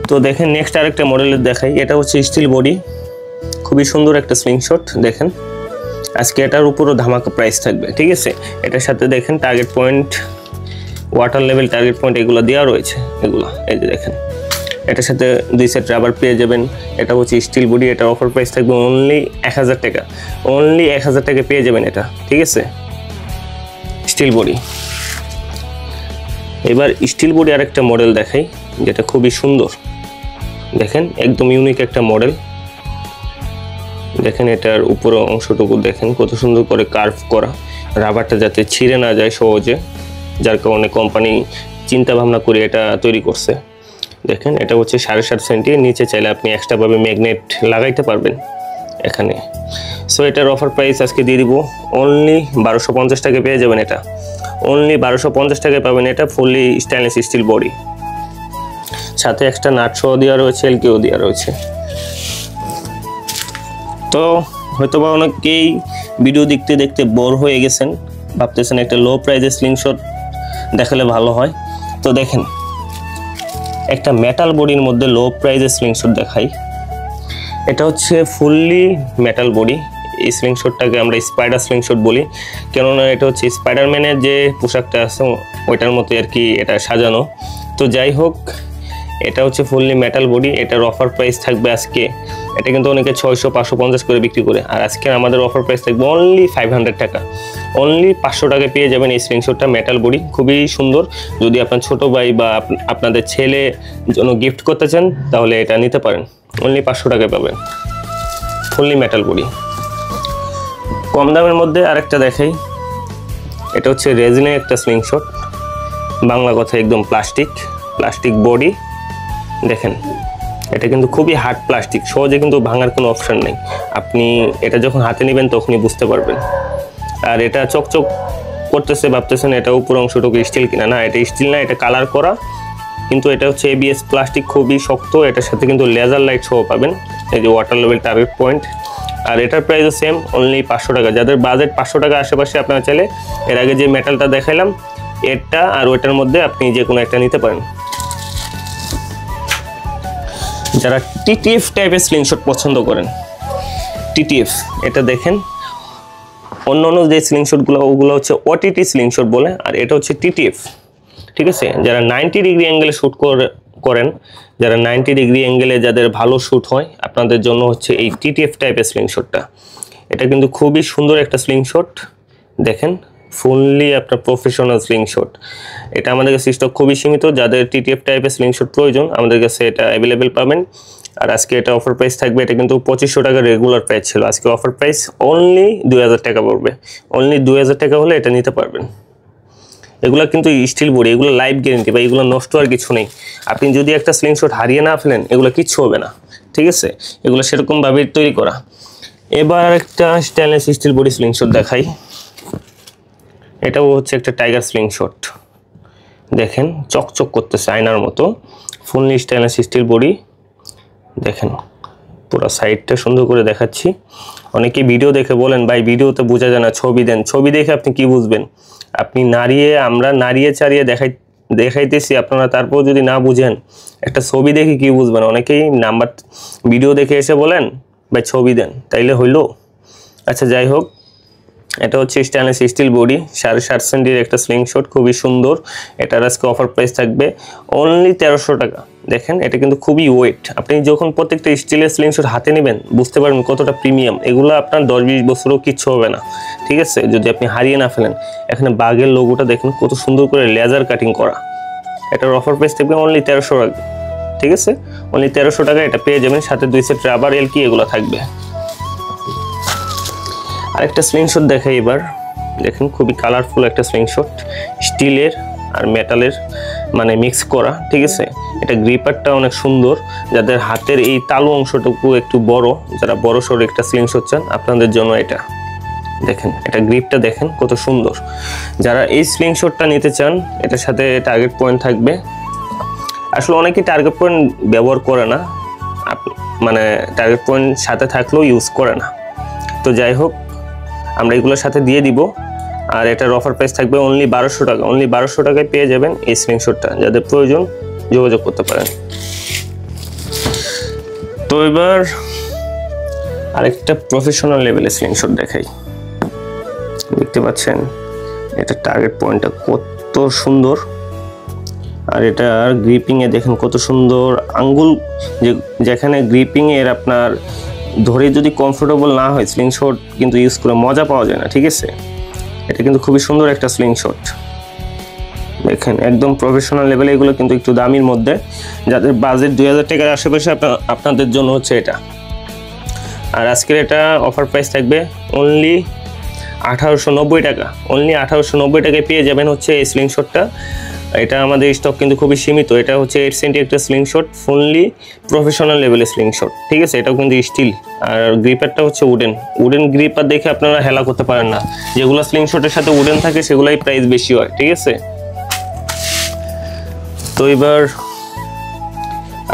তো দেখেন নেক্সট আরেকটা মডেলের দেখাই। এটা হচ্ছে স্টিল বডি, খুবই সুন্দর একটা স্লিংশট। দেখেন আজকে এটার উপরও ধামাকা প্রাইস থাকবে, ঠিক আছে। এটার সাথে দেখেন target point, water level, target point এগুলো দেওয়া রয়েছে। এগুলো এই যে দেখেন, এটার সাথে 2 সেট রাবার পেয়ে যাবেন। এটা হচ্ছে স্টিল বডি, এটার অফার প্রাইস থাকবে অনলি 1000 টাকা। অনলি 1000 টাকা পেয়ে যাবেন এটা, ঠিক আছে, স্টিল বডি। এবার স্টিল বডি আরেকটা মডেল দেখাই, যেটা খুবই সুন্দর। দেখেন একদম ইউনিক একটা মডেল। দেখেন এটার উপরের অংশটুকু দেখেন কত সুন্দর করে কার্ভ করা, রাবারটা যাতে ছিঁড়ে না যায় সহজে, যার কারণে কোম্পানি চিন্তা ভাবনা করে এটা তৈরি করছে। দেখেন এটা হচ্ছে 7.5 সেন্টি, নিচে চাইলে আপনি এক্সট্রাভাবে ম্যাগনেট লাগাইতে পারবেন এখানে। সো এটার অফার প্রাইস আজকে দিয়ে দিব অনলি 1250 টাকা পেয়ে যাবেন এটা। অনলি 1250 টাকায় পাবেন এটা, ফুললি স্টেনলেস স্টিল বডি, সাথে একটা নাট সহ দেওয়া রয়েছে, এলকেও দেওয়া রয়েছে। তো হয়তোবা অনেকেই ভিডিও দেখতে দেখতে বোর হয়ে গেছেন, ভাবতেছেন একটা লো প্রাইসের স্লিংশট দেখালে ভালো হয়। তো দেখেন একটা মেটাল বডির মধ্যে লো প্রাইসের স্লিংশট দেখাই। এটা হচ্ছে ফুললি মেটাল বডি। এই স্লিংশটটাকে আমরা স্পাইডার স্লিংশট বলি, কেননা এটা হচ্ছে স্পাইডারম্যানের যে পোশাকটা আছে ওইটার মতো আর কি এটা সাজানো। তো যাই হোক, এটা হচ্ছে ফুললি মেটাল বডি। এটার অফার প্রাইস থাকবে আজকে, এটা কিন্তু অনেকে 600-550 করে বিক্রি করে, আর আজকে আমাদের অফার প্রাইস থাকবে অনলি 500 টাকা। অনলি 500 টাকায় পেয়ে যাবেন এই স্লিংশটটা। মেটাল বডি, খুবই সুন্দর। যদি আপনার ছোট ভাই বা আপনাদের ছেলে জন্য গিফট করতে চান তাহলে এটা নিতে পারেন। অনলি 500 টাকায় পাবেন, ফুললি মেটাল বডি। কম দামের মধ্যে আরেকটা দেখাই। এটা হচ্ছে রেজিনের একটা স্লিংশট, বাংলা কথা একদম প্লাস্টিক বডি। দেখেন এটা কিন্তু খুবই হার্ড প্লাস্টিক, সহজে কিন্তু ভাঙার কোনো অপশন নেই। আপনি এটা যখন হাতে নেবেন তখনই বুঝতে পারবেন। আর এটা চকচক করতেছে, ভাবতেছেন এটা উপর অংশটুকু স্টিল কিনা, না এটা স্টিল না, এটা কালার করা। কিন্তু এটা হচ্ছে ABS প্লাস্টিক, খুবই শক্ত। এটার সাথে কিন্তু লেজার লাইট সহ পাবেন, এই যে ওয়াটার লেভেল টার্গেট পয়েন্ট। আর এটার প্রাইসও সেম, অনলি 500 টাকা। যাদের বাজেট 500 টাকা আশেপাশে, আপনারা চাইলে এর আগে যে মেটালটা দেখাইলাম এটা আর ওইটার মধ্যে আপনি যে কোনো একটা নিতে পারেন। যারা TTF টাইপের স্লিংশট পছন্দ করেন, TTF এটা দেখেন। অন্য যে স্লিংশটগুলো ওগুলো হচ্ছে OTT স্লিংশট বলে, আর এটা হচ্ছে TTF, ঠিক আছে। যারা 90 ডিগ্রি অ্যাঙ্গেলে শ্যুট করেন, যারা 90 ডিগ্রি অ্যাঙ্গেলে যাদের ভালো শ্যুট হয়, আপনাদের জন্য হচ্ছে এই TTF টাইপের স্লিংশটটা। এটা কিন্তু খুবই সুন্দর একটা স্লিংশট। দেখেন ফুললি আপনার প্রফেশনাল স্লিংশট। এটা আমাদের কাছে স্টক খুবই সীমিত। যাদের TTF টাইপের স্লিংশট প্রয়োজন আমাদের কাছে এটা অ্যাভেলেবেল পাবেন। আর আজকে এটা অফার প্রাইস থাকবে। এটা কিন্তু 2500 টাকা রেগুলার প্রাইস ছিল, আজকে অফার প্রাইস অনলি 2000 টাকা পড়বে। অনলি 2000 টাকা হলে এটা নিতে পারবেন। এগুলো কিন্তু স্টিল বডি, এগুলো লাইফ গ্যারেন্টি বা এগুলো নষ্ট আর কিছু নেই। আপনি যদি একটা স্লিংশট হারিয়ে না ফেলেন এগুলো কিচ্ছু হবে না, ঠিক আছে। এগুলো সেরকমভাবে তৈরি করা। এবার একটা স্টেনলেস স্টিল বডি স্লিংশট দেখাই। এটাও হচ্ছে একটা টাইগার স্লিংশট। দেখেন চকচক করতেছে আয়নার মতো, ফুললি স্টেনলেস স্টিল বডি। দেখেন পুরো সাইডটা সুন্দর করে দেখাচ্ছি। অনেকে ভিডিও দেখে বলেন ভাই ভিডিওতে বোঝা যায় না, ছবি দেন। ছবি দেখে আপনি কি বুঝবেন? আপনি আমরা নাড়িয়ে চাড়িয়ে দেখাইতেছি, আপনারা তারপর যদি না বুঝেন একটা ছবি দেখে কি বুঝবেন? অনেকেই ভিডিও দেখে এসে বলেন ভাই ছবি দেন, তাইলে হইলো? আচ্ছা যাই হোক, এটা হচ্ছে স্টেনলেস স্টিল বডি, 7.5 সেন্টির একটা স্লিংশট, খুবই সুন্দর। এটার আজকে অফার প্রাইস থাকবে অনলি 1300 টাকা। দেখেন এটা কিন্তু খুবই ওয়েট। আপনি যখন প্রত্যেকটা স্টিলের স্লিংশট হাতে নেবেন বুঝতে পারবেন কতটা প্রিমিয়াম। এগুলো আপনার 10-20 বছরও কিচ্ছু হবে না, ঠিক আছে, যদি আপনি হারিয়ে না ফেলেন। এখানে বাঘের লোগোটা দেখেন কত সুন্দর করে লেজার কাটিং করা। এটার অফার প্রাইস থাকবে অনলি 1300 টাকা, ঠিক আছে। অনলি 1300 টাকা এটা পেয়ে যাবেন, সাথে 2 সেট রাবার এলকি এগুলো থাকবে। আরেকটা স্লিংশট দেখাই এবার। দেখেন খুবই কালারফুল একটা স্লিংশট, স্টিলের আর মেটালের মানে মিক্স করা, ঠিক আছে। এটা গ্রিপারটা অনেক সুন্দর। যাদের হাতের এই তালু অংশটুকু একটু বড়, যারা বড় সড়ো একটা স্লিংশট চান আপনাদের জন্য এটা। দেখেন এটা গ্রিপটা দেখেন কত সুন্দর। যারা এই স্লিংশটটা নিতে চান এটার সাথে টার্গেট পয়েন্ট থাকবে। আসলে অনেকেই টার্গেট পয়েন্ট ব্যবহার করে না, মানে টার্গেট পয়েন্ট সাথে থাকলেও ইউজ করে না। তো যাই হোক, আমরা এগুলোর সাথে দিয়ে দিব। আর এটার অফার প্রাইস থাকবে অনলি 1200 টাকা। অনলি 1200 টাকায় পেয়ে যাবেন এই স্লিংশটটা। যাদের প্রয়োজন যোগাযোগ করতে পারেন। তো এবার আরেকটা প্রফেশনাল লেভেলের স্লিংশট দেখাই। দেখতে পাচ্ছেন এটা টার্গেট পয়েন্টটা কত সুন্দর। আর এটার গ্রিপিংয়ে দেখেন কত সুন্দর আঙ্গুল, যেখানে গ্রিপিংয়ে এর আপনার ধরে যদি কমফোর্টেবল না হয় স্লিংশট কিন্তু ইউজ করে মজা পাওয়া যায় না, ঠিক আছে। এটা কিন্তু খুবই সুন্দর একটা স্লিংশট। দেখেন একদম প্রফেশনাল লেভেলে। এগুলো কিন্তু একটু দামির মধ্যে। যাদের বাজেট 2000 টাকার আশেপাশে আপনাদের জন্য হচ্ছে এটা। আর আজকের এটা অফার প্রাইস থাকবে অনলি 1890 টাকা। অনলি 1890 টাকায় পেয়ে যাবেন হচ্ছে এই স্লিংশটটা। এটা আমাদের স্টক কিন্তু খুবই সীমিত। এটা হচ্ছে 8 সেন্টি একটা স্লিংশট, ফুললি প্রফেশনাল লেভেলের স্লিংশট, ঠিক আছে। এটাও কিন্তু স্টিল। আর গ্রিপারটা হচ্ছে উডেন গ্রিপার দেখে আপনারা হেলা করতে পারেন না। যেগুলো স্লিংশটের সাথে উডেন থাকে সেগুলাই প্রাইস বেশি হয়, ঠিক আছে। তো এবার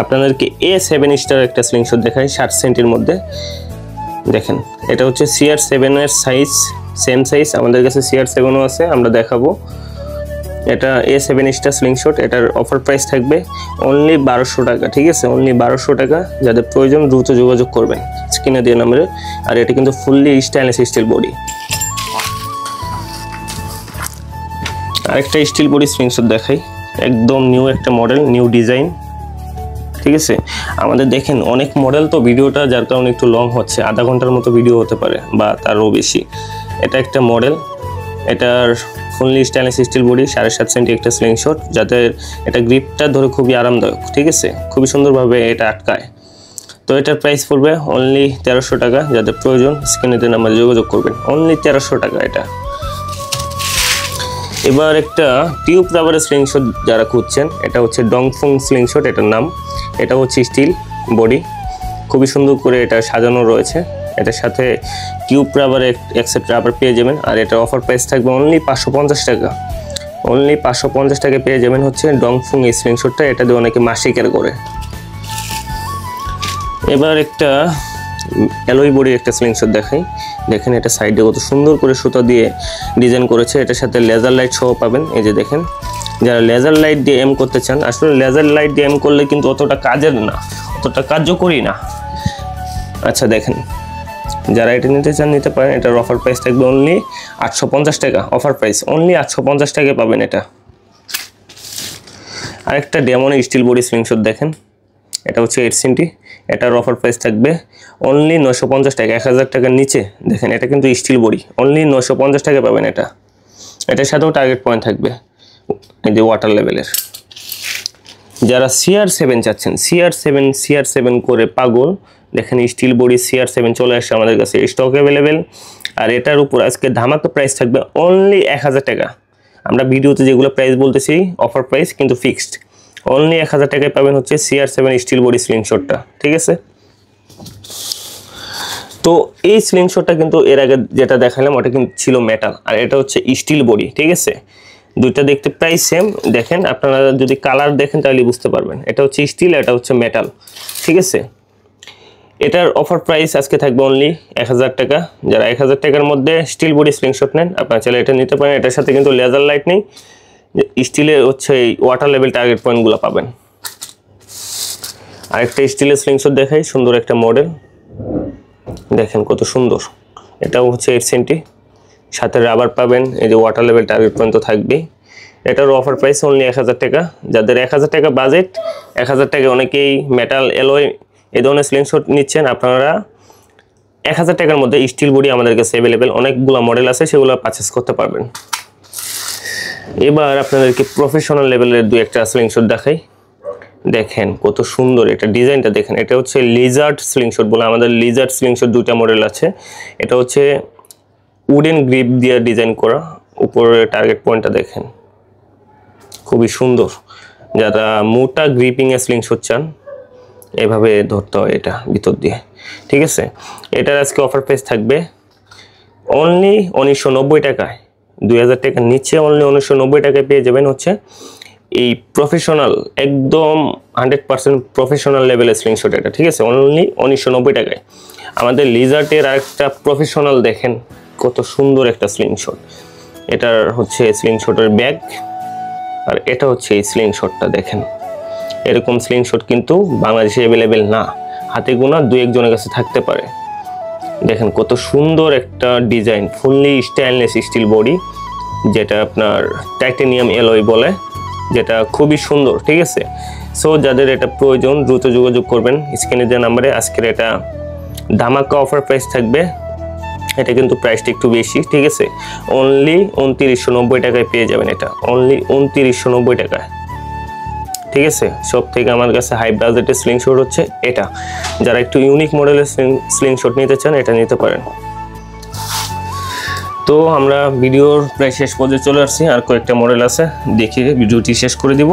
আপনাদেরকে A7 স্টার একটা স্লিংশট দেখাই 60 সেন্টির মধ্যে। দেখেন এটা হচ্ছে CR7 এর সাইজ, সেম সাইজ আমাদের কাছে CR7ও আছে, আমরা দেখাবো। এটা A7 স্টার স্লিংশট। এটার অফার প্রাইস থাকবে অনলি 1200 টাকা, ঠিক আছে। অনলি 1200 টাকা। যাদের প্রয়োজন দ্রুত যোগাযোগ করবেন স্ক্রিনে দেওয়া নম্বরে। আর এটা কিন্তু ফুললি স্টেনলেস স্টিল বডি। আরেকটা স্টিল বডি স্লিংশট দেখাই, একদম নিউ একটা মডেল, নিউ ডিজাইন, ঠিক আছে। আমাদের দেখেন অনেক মডেল, তো ভিডিওটা যার কারণে একটু লং হচ্ছে, আধা ঘন্টার মতো ভিডিও হতে পারে বা তারও বেশি। এটা একটা মডেল, এটার fully stainless steel body, 7.5 centi একটা স্লিংশট, যাদের এটা গ্রিপটা ধরে খুবই আরামদায়ক, ঠিক আছে, খুবই সুন্দরভাবে এটা আটকায়। তো এটার প্রাইস পড়বে অনলি 1300 টাকা। যাদের প্রয়োজন স্ক্রিনে দেওয়া নাম্বারে যোগাযোগ করবেন, অনলি 1300 টাকা এটা। এবার একটা টিউব রাবারের স্লিংশট যারা খুঁজছেন, এটা হচ্ছে ডংফং স্লিংশট এটার নাম। এটা হচ্ছে স্টিল বডি, খুবই সুন্দর করে এটা সাজানো রয়েছে। এটার সাথে টিউব রাবারের এক্সেট রাবার পেয়ে যাবেন। আর এটার অফার প্রাইস থাকবে অনলি 550 টাকা। অনলি 550 টাকা পেয়ে যাবেন হচ্ছে ডংফং এই স্লিংশটটা। এটা দিয়ে অনেকে মাসিকের করে। এবার একটা অ্যালয় বডির একটা স্লিংশট দেখাই। দেখেন এটা সাইডে কত সুন্দর করে সুতা দিয়ে ডিজাইন করেছে। এটার সাথে লেজার লাইট সহ পাবেন। এই যে দেখেন, যারা লেজার লাইট দিয়ে এম করতে চান, আসলে লেজার লাইট দিয়ে এম করলে কিন্তু অতটা কাজের না, অতটা কার্যকরী না। আচ্ছা দেখেন, যারা এটা নিতে চান নিতে পারেন। এটার অফার প্রাইস থাকবে অনলি 850 টাকা। অফার প্রাইস অনলি 850 টাকায় পাবেন এটা। আরেকটা ডেমনের স্টিল বডি স্লিংশট দেখেন, এটা হচ্ছে 8 সেন্টি। এটার অফার প্রাইস থাকবে অনলি 950 টাকা, 1000 টাকার নিচে। দেখেন এটা কিন্তু স্টিল বডি, অনলি 950 টাকা পাবেন এটা। এটার সাথেও টার্গেট পয়েন্ট থাকবে এই যে ওয়াটার লেভেলের। যারা CR7 চাচ্ছেন, CR7 করে পাগল, দেখেন স্টিল বডি CR7 চলে আসছে আমাদের কাছে, স্টক অ্যাভেলেবেল। আর এটার উপর আজকে ধামাকা প্রাইস থাকবে অনলি 1000 টাকা। আমরা ভিডিওতে যেগুলো প্রাইস বলতেছি অফার প্রাইস কিন্তু ফিক্সড, অনলি 1000 টাকায় পাবেন হচ্ছে CR7 স্টিল বডি স্লিংশটটা, ঠিক আছে। তো এই স্লিংশটটা কিন্তু এর আগে যেটা দেখালাম ওটা কিন্তু ছিল মেটাল, আর এটা হচ্ছে স্টিল বডি, ঠিক আছে। দুইটা দেখতে প্রায় সেম। দেখেন আপনারা যদি কালার দেখেন তাহলে বুঝতে পারবেন, এটা হচ্ছে স্টিল, এটা হচ্ছে মেটাল, ঠিক আছে। এটার অফার প্রাইস আজকে থাকবে অনলি 1000 টাকা। যারা 1000 টাকার মধ্যে স্টিল বডি স্লিংশট নেন আপনারা চাইলে এটা নিতে পারেন। এটার সাথে কিন্তু লেজার লাইট নেই, স্টিলের হচ্ছে এই ওয়াটার লেভেল টার্গেট পয়েন্টগুলো পাবেন। আরেকটা স্টিলের স্লিংশট দেখাই, সুন্দর একটা মডেল, দেখেন কত সুন্দর। এটাও হচ্ছে 8 সেন্টি, সাথে রাবার পাবেন। এই যে ওয়াটার লেভেল টার্গেট পয়েন্ট তো থাকবেই। এটার অফার প্রাইস অনলি 1000 টাকা। যাদের 1000 টাকা বাজেট, 1000 টাকা অনেকেই মেটাল অ্যালয় এই ধরনের স্লিংশট নিচ্ছেন, আপনারা 1000 টাকার মধ্যে স্টিল বডি আমাদের কাছে অ্যাভেলেবেল অনেকগুলো মডেল আছে, সেগুলো পারচেস করতে পারবেন। এবার আপনাদেরকে প্রফেশনাল লেভেলের দুই একটা স্লিংশট দেখাই। দেখেন কত সুন্দর এটা, ডিজাইনটা দেখেন। এটা হচ্ছে লিজার্ড স্লিংশট বলে, আমাদের লিজার্ড স্লিংশট দুইটা মডেল আছে। এটা হচ্ছে উডেন গ্রিপ দিয়ে ডিজাইন করা, উপরের টার্গেট পয়েন্টটা দেখেন খুবই সুন্দর। যারা মোটা গ্রিপিং এ স্লিংশট চান এভাবে ধরতে হয় এটা ভিতর দিয়ে, ঠিক আছে। এটার আজকে অফার প্রাইস থাকবে অনলি 1990 টাকায়। 2000 টাকার নিচে অনলি 1990 টাকায় পেয়ে যাবেন হচ্ছে এই প্রফেশনাল, একদম 100% প্রফেশনাল লেভেলের স্লিংশট এটা, ঠিক আছে, অনলি 1990 টাকায়। আমাদের লিজার্টের আরেকটা প্রফেশনাল দেখেন কত সুন্দর একটা স্লিংশট। এটার হচ্ছে স্লিংশটের ব্যাগ, আর এটা হচ্ছে এই স্লিংশটটা দেখেন। এরকম স্লিংশট কিন্তু বাংলাদেশে অ্যাভেলেবেল না, হাতে গোনা 2-1 জনের কাছে থাকতে পারে। দেখেন কত সুন্দর একটা design, fully stainless steel body, যেটা আপনার টাইটানিয়াম অ্যালয় বলে, যেটা খুবই সুন্দর, ঠিক আছে। সো যাদের এটা প্রয়োজন দ্রুত যোগাযোগ করবেন স্ক্রিনে দেওয়া নাম্বারে। আজকের এটা ধামাকা অফার প্রাইস থাকবে, এটা কিন্তু প্রাইসটা একটু বেশি, ঠিক আছে। অনলি 2990 টাকায় পেয়ে যাবেন এটা, অনলি 2990 টাকায়, ঠিক আছে। সব থেকে আমার কাছে হাই বাজেটের স্লিংশট হচ্ছে এটা। যারা একটু ইউনিক মডেলের স্লিংশট নিতে চান এটা নিতে পারেন। তো আমরা ভিডিওর প্রায় শেষ পর্যায়ে চলে আসছি, আর কয়েকটা মডেল আছে দেখিয়ে ভিডিওটি শেষ করে দিব।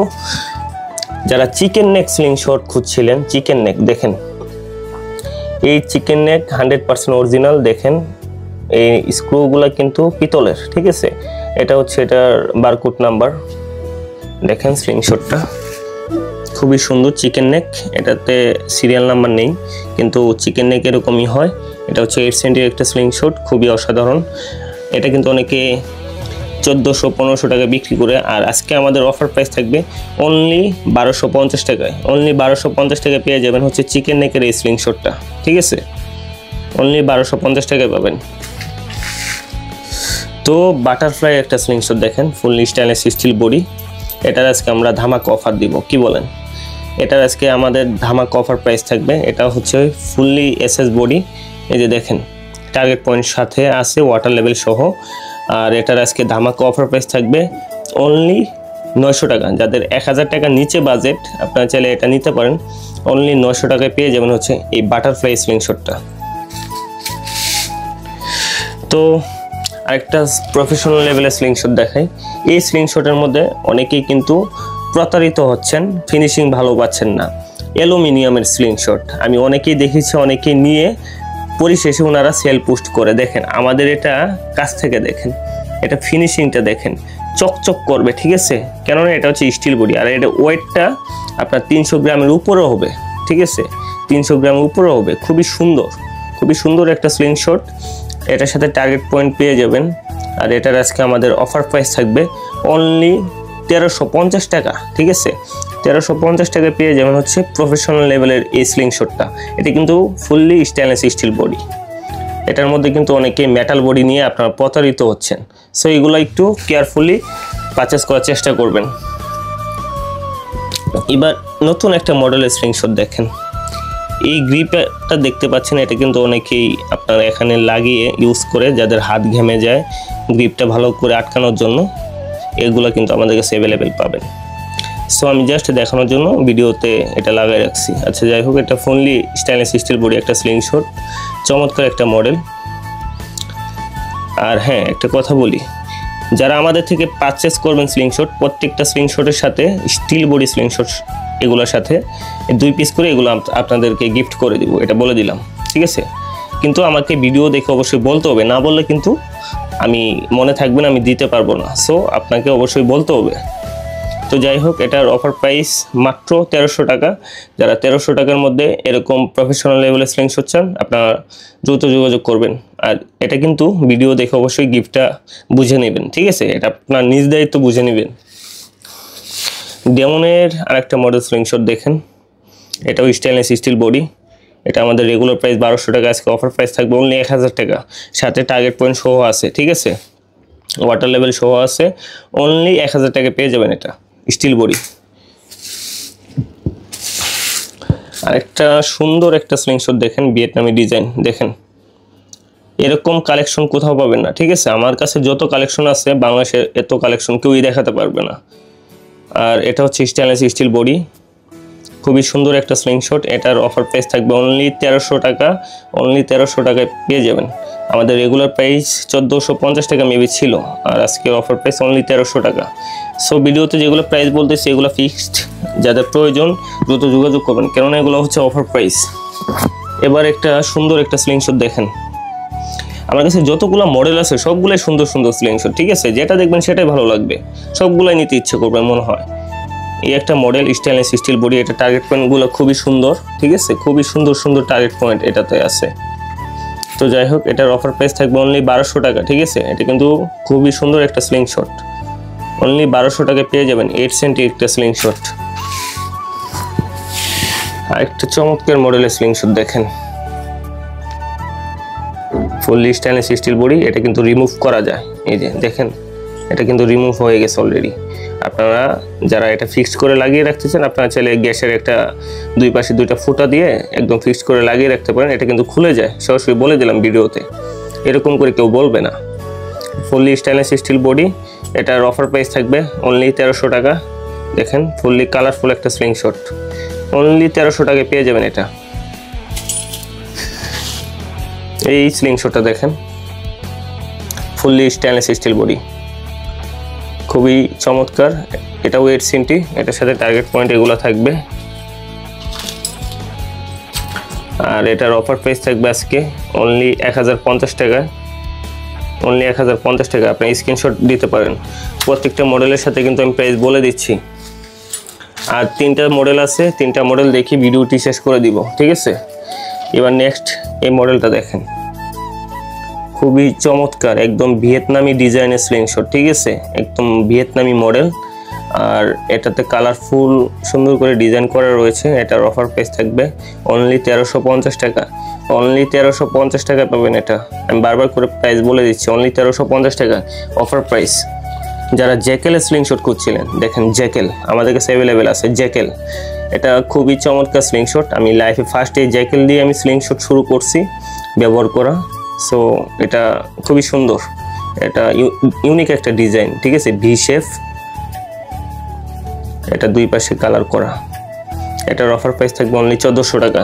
যারা চিকেন নেক স্লিংশট খুঁজছিলেন, চিকেন নেক দেখেন, এই চিকেন নেক 100% অরিজিনাল। দেখেন এই স্ক্রুগুলা কিন্তু পিতলের, ঠিক আছে। এটা হচ্ছে এটার বারকোড নাম্বার, দেখেন স্লিংশটটা খুবই সুন্দর। চিকেন নেক, এটাতে সিরিয়াল নাম্বার নেই কিন্তু চিকেন নেক এরকমই হয়। এটা হচ্ছে 8 সেন্টির একটা স্লিংশট, খুবই অসাধারণ। এটা কিন্তু অনেকে 1400-1500 টাকা বিক্রি করে, আর আজকে আমাদের অফার প্রাইস থাকবে অনলি 1250 টাকায়। অনলি 1250 টাকায় পেয়ে যাবেন হচ্ছে চিকেন নেকের এই স্লিংশটটা, ঠিক আছে। অনলি 1250 টাকায় পাবেন। তো বাটারফ্লাই একটা স্লিংশট দেখেন, ফুললি স্টেনলেস স্টিল বডি। এটার আজকে আমরা ধামাকা অফার দিব, কি বলেন? এটার আজকে আমাদের ধামাকা অফার প্রাইস থাকবে। এটা হচ্ছে ফুললি এসএস বডি, এই যে দেখেন টার্গেট পয়েন্ট সাথে আছে ওয়াটার লেভেল সহ। আর এটার আজকে ধামাকা অফার প্রাইস থাকবে অনলি 900 টাকা। যাদের 1000 টাকার নিচে বাজেট আপনারা চাইলে এটা নিতে পারেন। অনলি 900 টাকায় পেয়ে যাবেন হচ্ছে এই বাটারফ্লাই স্লিংশটটা। তো আরেকটা প্রফেশনাল লেভেলের স্লিংশট দেখাই। এই স্লিংশটের মধ্যে অনেকেই কিন্তু প্রতারিত হচ্ছেন, ফিনিশিং ভালো পাচ্ছেন না। অ্যালুমিনিয়ামের স্লিংশট আমি অনেকেই দেখেছি, অনেকেই নিয়ে পরিশেষে ওনারা সেল পোস্ট করে। দেখেন আমাদের এটা কাছ থেকে দেখেন, এটা ফিনিশিংটা দেখেন, চকচক করবে, ঠিক আছে? কেননা এটা হচ্ছে স্টিল বডি, আর এটা ওয়েটটা আপনার 300 গ্রামের উপরে হবে, ঠিক আছে? 300 গ্রামের উপরে হবে। খুবই সুন্দর একটা স্লিংশট। এটার সাথে টার্গেট পয়েন্ট পেয়ে যাবেন। আর এটার আজকে আমাদের অফার প্রাইস থাকবে অনলি 1350 টাকা, ঠিক আছে? 1350 টাকায় পেয়ে যাবেন হচ্ছে প্রফেশনাল লেভেলের এই স্লিংশটটা। এটা কিন্তু ফুললি স্টেনলেস স্টিল বডি। এটার মধ্যে কিন্তু অনেকে মেটাল বডি নিয়ে আপনারা প্রতারিত হচ্ছেন। সো এগুলো একটু কেয়ারফুলি পারচেস করার চেষ্টা করবেন। এবার নতুন একটা মডেলের স্লিংশট দেখেন। এই গ্রিপটা দেখতে পাচ্ছেন, এটা কিন্তু অনেকেই আপনারা এখানে লাগিয়ে ইউজ করে, যাদের হাত ঘেমে যায় গ্রিপটা ভালো করে আটকানোর জন্য, এগুলো কিন্তু আমাদের কাছে অ্যাভেলেবেল পাবেন। সো আমি জাস্ট দেখানোর জন্য ভিডিওতে এটা লাগাই রাখছি। আচ্ছা যাই হোক, এটা ফুললি স্টেনলেস স্টিল বডি একটা স্লিংশট, চমৎকার একটা মডেল। আর হ্যাঁ, একটা কথা বলি, যারা আমাদের থেকে পারচেস করবেন স্লিংশট, প্রত্যেকটা স্লিংশটের সাথে স্টিল বডি স্লিংশট এগুলোর সাথে 2 পিস করে এগুলো আপনাদেরকে গিফট করে দিব, এটা বলে দিলাম, ঠিক আছে? কিন্তু আমাকে ভিডিও দেখে অবশ্যই বলতে হবে, না বললে কিন্তু আমি মনে থাকবে না, আমি দিতে পারবো না। সো আপনাকে অবশ্যই বলতে হবে। তো যাই হোক, এটার অফার প্রাইস মাত্র 1300 টাকা। যারা 1300 টাকার মধ্যে এরকম প্রফেশনাল লেভেলের স্লিংশট চান, আপনারা দ্রুত যোগাযোগ করবেন। আর এটা কিন্তু ভিডিও দেখে অবশ্যই গিফটটা বুঝে নেবেন, ঠিক আছে? এটা আপনার নিজ দায়িত্ব বুঝে নেবেন। ডেমনের আরেকটা মডেল স্লিংশট দেখেন, এটাও স্টেনলেস স্টিল বডি। এটা আমাদের রেগুলার প্রাইস 1200 টাকা, আজকে অফার প্রাইস থাকবে অনলি 1000 টাকা। সাথে টার্গেট পয়েন্ট সহ আছে, ঠিক আছে? ওয়াটার লেভেল সহ আছে। অনলি 1000 টাকা পেয়ে যাবেন এটা স্টিল বডি। আরেকটা সুন্দর একটা স্লিংশট দেখেন, ভিয়েতনামি ডিজাইন দেখেন। এরকম কালেকশন কোথাও পাবেন না, ঠিক আছে? আমার কাছে যত কালেকশন আছে বাংলাদেশে এত কালেকশন কেউই দেখাতে পারবে না। আর এটা হচ্ছে স্টেনলেস স্টিল বডি, খুবই সুন্দর একটা স্লিংশট। এটার অফার প্রাইস থাকবে অনলি 1300 টাকা। অনলি 1300 টাকায় পেয়ে যাবেন। আমাদের রেগুলার প্রাইস 1450 টাকা মেবি ছিল, আর আজকের অফার প্রাইস অনলি 1300 টাকা। সো ভিডিওতে যেগুলো প্রাইস বলতেছি এগুলো ফিক্সড, যাদের প্রয়োজন দ্রুত যোগাযোগ করবেন, কেননা এগুলো হচ্ছে অফার প্রাইস। এবার একটা সুন্দর একটা স্লিংশট দেখেন। আমার কাছে যতগুলো মডেল আছে সবগুলাই সুন্দর স্লিংশট, ঠিক আছে? যেটা দেখবেন সেটাই ভালো লাগবে, সবগুলাই নিতে ইচ্ছে করবে মনে হয়। এই একটা মডেল স্টেনলেস স্টিল বডি, এটা টার্গেট পয়েন্টগুলো খুবই সুন্দর, ঠিক আছে? খুবই সুন্দর টার্গেট পয়েন্ট এটাতে আছে। তো যাই হোক, এটার অফার প্রাইস থাকবে অনলি 1200 টাকা, ঠিক আছে? এটা কিন্তু খুবই সুন্দর একটা স্লিংশট। অনলি 1200 টাকায় পেয়ে যাবেন 8 সেন্টি একটা স্লিংশট। আর একটা চমৎকার মডেলের স্লিংশট দেখেন, ফুললি স্টেনলেস স্টিল বডি। এটা কিন্তু রিমুভ করা যায়, এই যে দেখেন, এটা কিন্তু রিমুভ হয়ে গেছে অলরেডি। আপনারা যারা এটা ফিক্সড করে লাগিয়ে রাখতেছেন, আপনারা চাইলে গ্যাসের একটা 2 পাশে 2টা ফুটা দিয়ে একদম ফিক্সড করে লাগিয়ে রাখতে পারেন। এটা কিন্তু খুলে যায়, সরাসরি বলে দিলাম ভিডিওতে, এরকম করে কেউ বলবে না। ফুললি স্টেনলেস স্টিল বডি, এটার অফার প্রাইস থাকবে অনলি 1300 টাকা। দেখেন ফুললি কালারফুল একটা স্লিংশট, অনলি 1300 টাকায় পেয়ে যাবেন এটা। এই স্লিংশটটা দেখেন, ফুললি স্টেনলেস স্টিল বডি, খুবই চমৎকার। এটাও 8 সেন্টি, এটার সাথে টার্গেট পয়েন্ট এগুলো থাকবে। আর এটার অফার প্রাইস থাকবে আজকে অনলি 1050 টাকা। অনলি 1050 টাকা। আপনি স্ক্রিনশট দিতে পারেন। প্রত্যেকটা মডেলের সাথে কিন্তু আমি প্রাইস বলে দিচ্ছি। আর 3টা মডেল আছে, 3টা মডেল দেখি ভিডিওটি শেষ করে দিব, ঠিক আছে? এবার নেক্সট এই মডেলটা দেখেন, খুবই চমৎকার, একদম ভিয়েতনামি ডিজাইনের স্লিংশট, ঠিক আছে? একদম ভিয়েতনামি মডেল। আর এটাতে কালারফুল সুন্দর করে ডিজাইন করা রয়েছে। এটার অফার প্রাইস থাকবে অনলি 1350 টাকা। অনলি 1350 টাকা পাবেন এটা। আমি বারবার করে প্রাইস বলে দিচ্ছি, অনলি 1350 টাকা অফার প্রাইস। যারা জ্যাকেলের স্লিংশট খুঁজছিলেন, দেখেন জ্যাকেল আমাদের কাছে অ্যাভেলেবেল আছে। জ্যাকেল এটা খুবই চমৎকার স্লিংশট। আমি লাইফে ফার্স্টে জ্যাকেল দিয়ে আমি স্লিংশট শুরু করছি ব্যবহার করা। সো এটা খুবই সুন্দর। এটা ইউনিক একটা ডিজাইন, ঠিক আছে, ভি শেপ। এটা দুই পাশে কালার করা। এটার অফার প্রাইস থাকবে অনলি 1400 টাকা।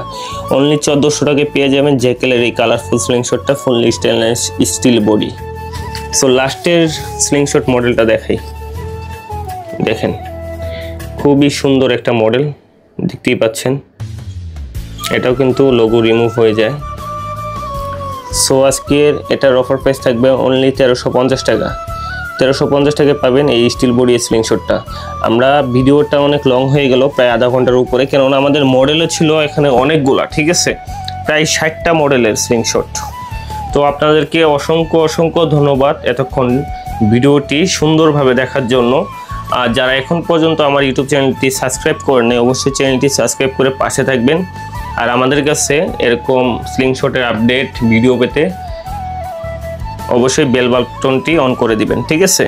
অনলি 1400 টাকায় পেয়ে যাবেন জ্যাকেলের এই কালারফুল স্লিংশটটা, fully stainless steel body. So লাস্টের স্লিংশট মডেলটা দেখাই। দেখেন খুবই সুন্দর একটা মডেল, দেখতেই পাচ্ছেন। এটাও কিন্তু লোগো রিমুভ হয়ে যায়। সো আজকের এটার অফার প্রাইস থাকবে অনলি 1350 টাকা। 1350 টাকায় পাবেন এই স্টিল বডি স্লিংশটটা। আমরা ভিডিওটা অনেক লং হয়ে গেল, প্রায় আধা ঘন্টার উপরে, কেননা আমাদের মডেলও ছিল এখানে অনেকগুলা, ঠিক আছে, প্রায় 60টা মডেলের স্লিংশট। তো আপনাদেরকে অসংখ্য অসংখ্য ধন্যবাদ এতক্ষণ ভিডিওটি সুন্দরভাবে দেখার জন্য। আর যারা এখন পর্যন্ত আমার ইউটিউব চ্যানেলটি সাবস্ক্রাইব করেন অবশ্যই চ্যানেলটি সাবস্ক্রাইব করে পাশে থাকবেন। আর আমাদের কাছে এরকম স্লিংশটের আপডেট ভিডিও পেতে অবশ্যই বেল বাটনটি অন করে দিবেন, ঠিক আছে।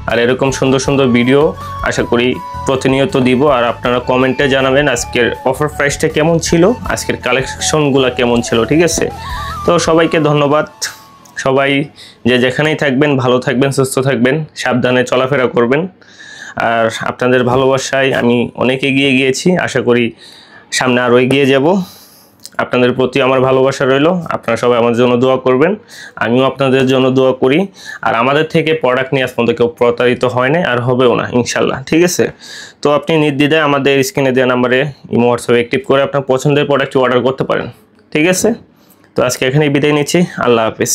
আর এরকম সুন্দর সুন্দর ভিডিও আশা করি প্রতিনিয়ত দিব। আর আপনারা কমেন্টে জানাবেন আজকের অফার প্রাইসটা কেমন ছিল, আজকের কালেকশনগুলো কেমন ছিল, ঠিক আছে। তো সবাইকে ধন্যবাদ। সবাই যে যেখানেই থাকবেন ভালো থাকবেন, সুস্থ থাকবেন, সাবধানে চলাফেরা করবেন। আর আপনাদের ভালোবাসায় আমি অনেক এগিয়ে গিয়েছি, আশা করি সামনে আরও এগিয়ে যাব। আপনাদের প্রতি আমার ভালোবাসা রইল। আপনারা সবাই আমার জন্য দোয়া করবেন, আমিও আপনাদের জন্য দোয়া করি। আর আমাদের থেকে প্রোডাক্ট নিয়ে আজ পর্যন্ত কেউ প্রতারিত হয় না, আর হবেও না ইনশাল্লাহ, ঠিক আছে। তো আপনি নির্দ্বিধায় আমাদের স্ক্রিনে দেওয়া নাম্বারে ইমো হোয়াটসঅ্যাপ অ্যাক্টিভ করে আপনার পছন্দের প্রোডাক্টটি অর্ডার করতে পারেন, ঠিক আছে। তো আজকে এখানেই বিদায় নিচ্ছি। আল্লাহ হাফিজ।